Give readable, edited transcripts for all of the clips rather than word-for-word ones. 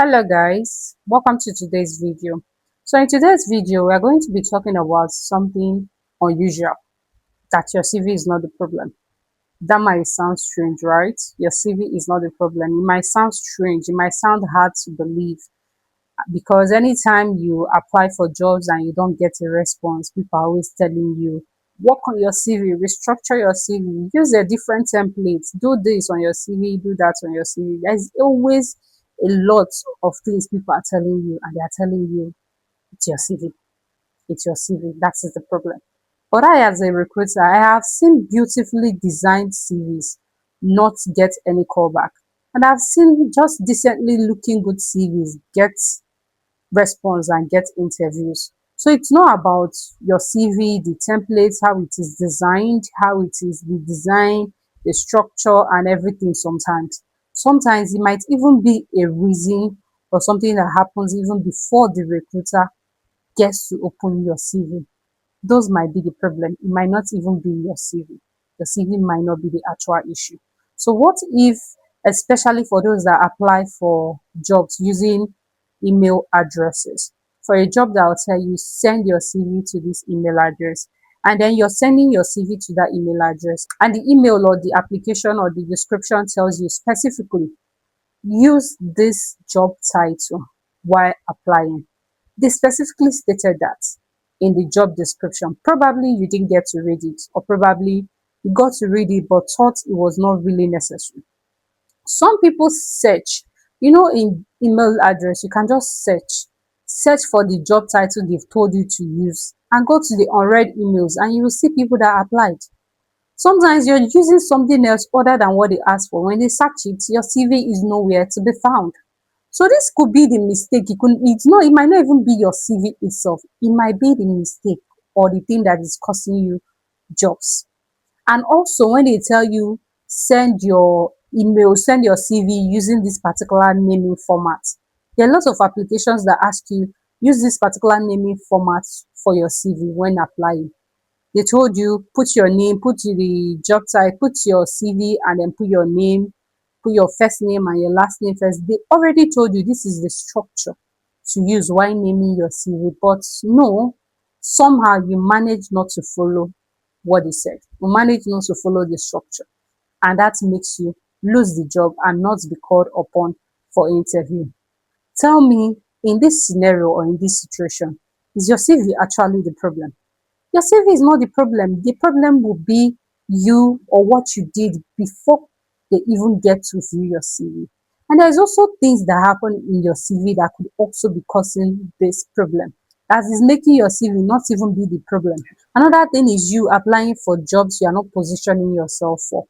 Hello guys, welcome to today's video. So in today's video, we are going to be talking about something unusual, that your CV is not the problem. That might sound strange, right? Your CV is not the problem. It might sound strange, it might sound hard to believe because anytime you apply for jobs and you don't get a response, people are always telling you, work on your CV, restructure your CV, use a different template, do this on your CV, do that on your CV. There's always a lot of things people are telling you, and they are telling you it's your CV, it's your CV. That is the problem. But I, as a recruiter, I have seen beautifully designed CVs not get any callback. And I've seen just decently looking good CVs get response and get interviews. So it's not about your CV, the templates, how it is designed, how it is the design, the structure, and everything sometimes. Sometimes it might even be a reason or something that happens even before the recruiter gets to open your CV. Those might be the problem. It might not even be your CV. The CV might not be the actual issue. So, what if, especially for those that apply for jobs using email addresses, for a job that will tell you send your CV to this email address, and then you're sending your CV to that email address, and the email or the application or the description tells you specifically use this job title while applying. They specifically stated that in the job description. Probably you didn't get to read it, or probably you got to read it but thought it was not really necessary. Some people search, in email address, you can just search for the job title they've told you to use and go to the unread emails and you will see people that applied. Sometimes you're using something else other than what they asked for. When they search it, your CV is nowhere to be found. So this could be the mistake. It might not even be your CV itself. It might be the mistake or the thing that is costing you jobs. And also when they tell you send your email, send your CV using this particular naming format, there are lots of applications that ask you use this particular naming format for your CV when applying. They told you put your name, put the job type, put your CV, and then put your name, put your first name and your last name first. They already told you this is the structure to use while naming your CV. But no, somehow you manage not to follow what they said. You manage not to follow the structure. And that makes you lose the job and not be called upon for interview. Tell me, in this scenario or in this situation, is your CV actually the problem? Your CV is not the problem. The problem will be you or what you did before they even get to view your CV. And there's also things that happen in your CV that could also be causing this problem. That is making your CV not even be the problem. Another thing is you applying for jobs you are not positioning yourself for.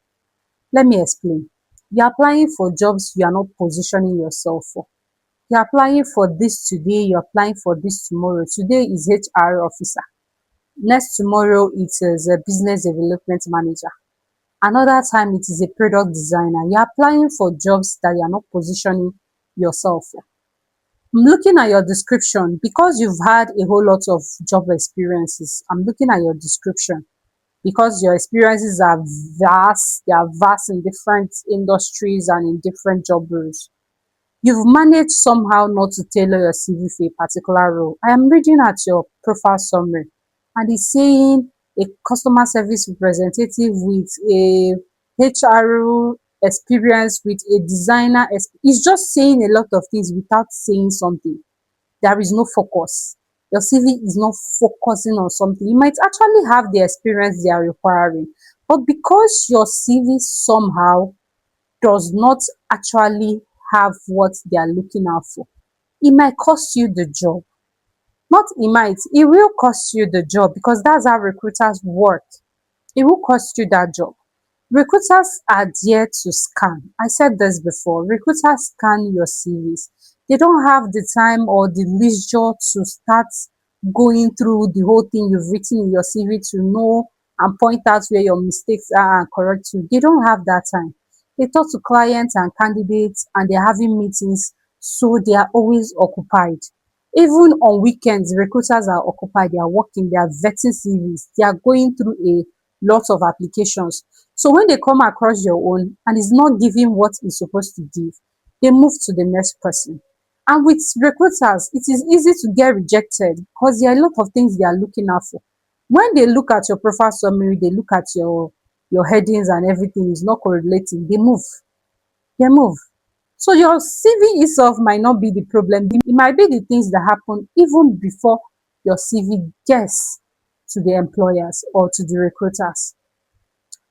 Let me explain. You're applying for jobs you are not positioning yourself for. You're applying for this today, you're applying for this tomorrow. Today is HR officer. Next tomorrow it is a business development manager. Another time it is a product designer. You're applying for jobs that you're not positioning yourself for. I'm looking at your description because you've had a whole lot of job experiences. I'm looking at your description because your experiences are vast, they are vast in different industries and in different job roles. You've managed somehow not to tailor your CV for a particular role. I am reading at your profile summary and it's saying a customer service representative with a HR experience, with a designer. It's just saying a lot of things without saying something. There is no focus. Your CV is not focusing on something. You might actually have the experience they are requiring, but because your CV somehow does not actually have what they are looking out for, it might cost you the job. Not it might, it will cost you the job because that's how recruiters work. It will cost you that job. Recruiters are there to scan. I said this before. Recruiters scan your CVs. They don't have the time or the leisure to start going through the whole thing you've written in your CV to know and point out where your mistakes are and correct you. They don't have that time. They talk to clients and candidates and they're having meetings, so they are always occupied. Even on weekends, recruiters are occupied, they are working, they are vetting CVs, they are going through a lot of applications. So when they come across your own and it's not giving what it's supposed to give, they move to the next person. And with recruiters, it is easy to get rejected because there are a lot of things they are looking out for. When they look at your profile summary, they look at your headings and everything is not correlating, they move. They move. So your CV itself might not be the problem. It might be the things that happen even before your CV gets to the employers or to the recruiters.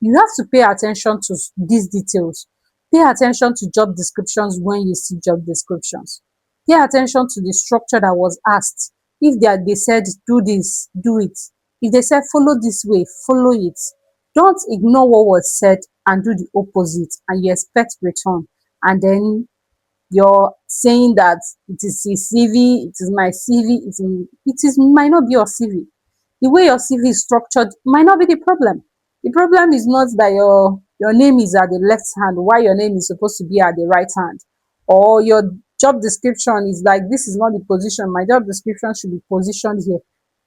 You have to pay attention to these details. Pay attention to job descriptions when you see job descriptions. Pay attention to the structure that was asked. If they said do this, do it. If they said follow this way, follow it. Don't ignore what was said and do the opposite and you expect return. And then you're saying that it is a CV, it is my CV, it is might not be your CV. The way your CV is structured might not be the problem. The problem is not that your name is at the left hand while your name is supposed to be at the right hand, or your job description is like this is not the position. My job description should be positioned here.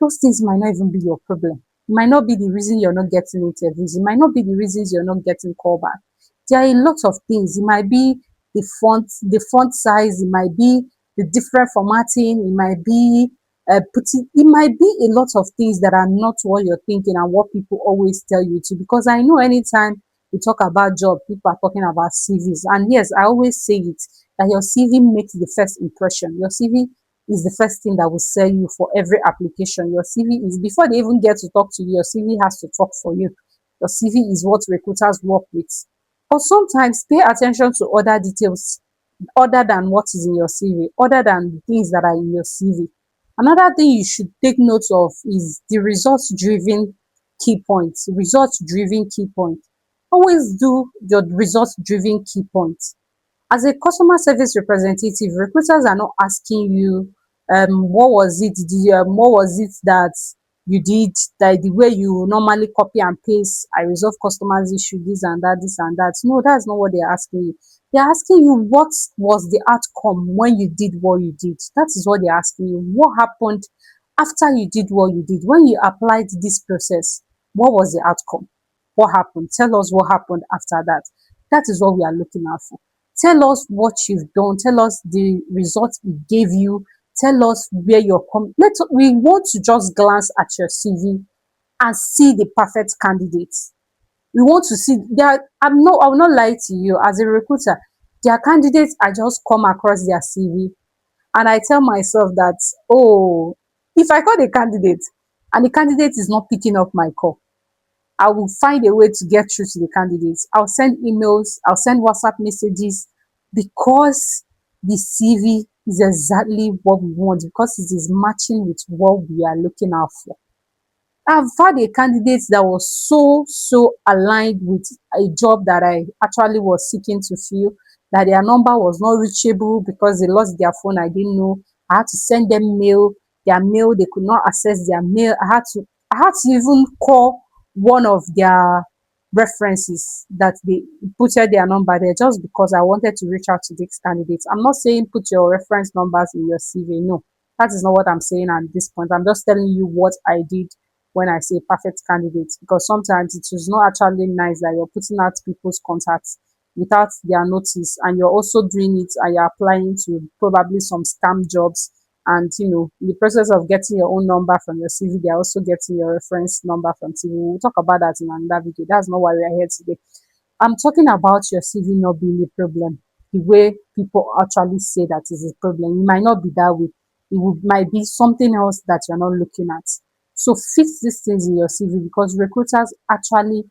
Those things might not even be your problem. It might not be the reason you're not getting interviews. It might not be the reasons you're not getting callback. There are a lot of things. It might be the font size, it might be the different formatting, it might be putting it might be a lot of things that are not what you're thinking and what people always tell you to. Because I know anytime we talk about job, people are talking about CVs. And yes, I always say it that your CV makes the first impression. Your CV is the first thing that will sell you for every application. Your CV is before they even get to talk to you, your CV has to talk for you. Your CV is what recruiters work with. But sometimes pay attention to other details other than what is in your CV, other than the things that are in your CV. Another thing you should take note of is the results driven key points. Results driven key points. Always do your results driven key points. As a customer service representative, recruiters are not asking you what was it that you did, that the way you normally copy and paste, I resolve customers issue, this and that. No, that's not what they're asking you. They're asking you what was the outcome when you did what you did. That is what they're asking you. What happened after you did what you did? When you applied this process, what was the outcome? What happened? Tell us what happened after that. That is what we are looking out for. Tell us what you've done. Tell us the results it gave you. Tell us where you're coming. We want to just glance at your CV and see the perfect candidates. We want to see there. I will not lie to you. As a recruiter, there are candidates I just come across their CV and I tell myself that, oh, if I call the candidate and the candidate is not picking up my call, I will find a way to get through to the candidates. I'll send emails, I'll send WhatsApp messages because the CV is exactly what we want, because it is matching with what we are looking out for. I've had a candidate that was so aligned with a job that I actually was seeking to fill, that their number was not reachable because they lost their phone. I didn't know. I had to send them their mail, they could not access their mail. I had to even call one of their references that they put their number there just because I wanted to reach out to these candidates. I'm not saying put your reference numbers in your CV. No, that is not what I'm saying at this point. I'm just telling you what I did when I say perfect candidates, because sometimes it is not actually nice that you're putting out people's contacts without their notice and you're also doing it and you're applying to probably some scam jobs. And in the process of getting your own number from your CV, they're also getting your reference number from CV. We'll talk about that in another video. That's not why we're here today. I'm talking about your CV not being a problem. The way people actually say that is a problem. It might not be that way. Might be something else that you're not looking at. So fix these things in your CV, because recruiters actually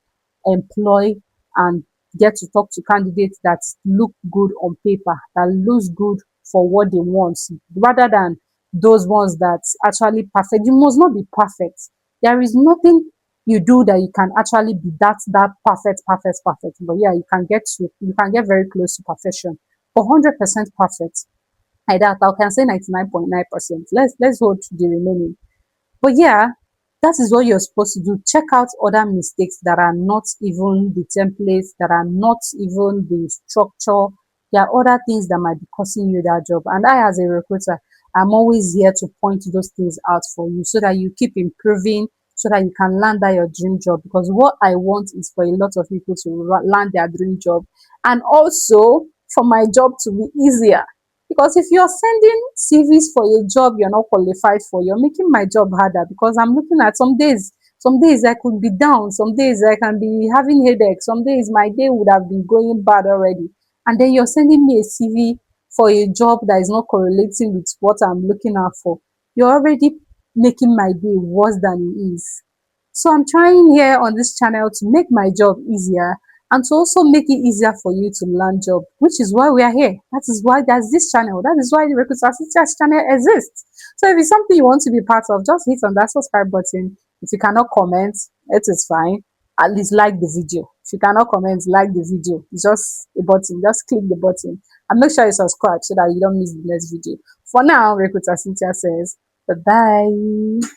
employ and get to talk to candidates that look good on paper, that looks good for what they want, rather than those ones that actually perfect. You must not be perfect. There is nothing you do that you can actually be that perfect. But yeah, you can get very close to perfection. But 100% perfect, like that, I can say 99.9%. Let's hold the remaining. But yeah, that is what you're supposed to do. Check out other mistakes that are not even the templates, that are not even the structure. There are other things that might be costing you that job. And I, as a recruiter, I'm always here to point those things out for you so that you keep improving, so that you can land that your dream job. Because what I want is for a lot of people to land their dream job, and also for my job to be easier. Because if you're sending CVs for a job you're not qualified for, you're making my job harder, because I'm looking at some days I could be down, some days I can be having headache, some days my day would have been going bad already. And then you're sending me a CV for a job that is not correlating with what I'm looking out for. You're already making my day worse than it is. So I'm trying here on this channel to make my job easier and to also make it easier for you to learn job, which is why we are here. That is why there's this channel. That is why the Recruiter Sisters channel exists. So if it's something you want to be part of, just hit on that subscribe button. If you cannot comment, it is fine. At least like the video. If you cannot comment, like the video. It's just a button. Just click the button and make sure you subscribe so that you don't miss the next video. For now, Recruiter Cynthia says bye bye.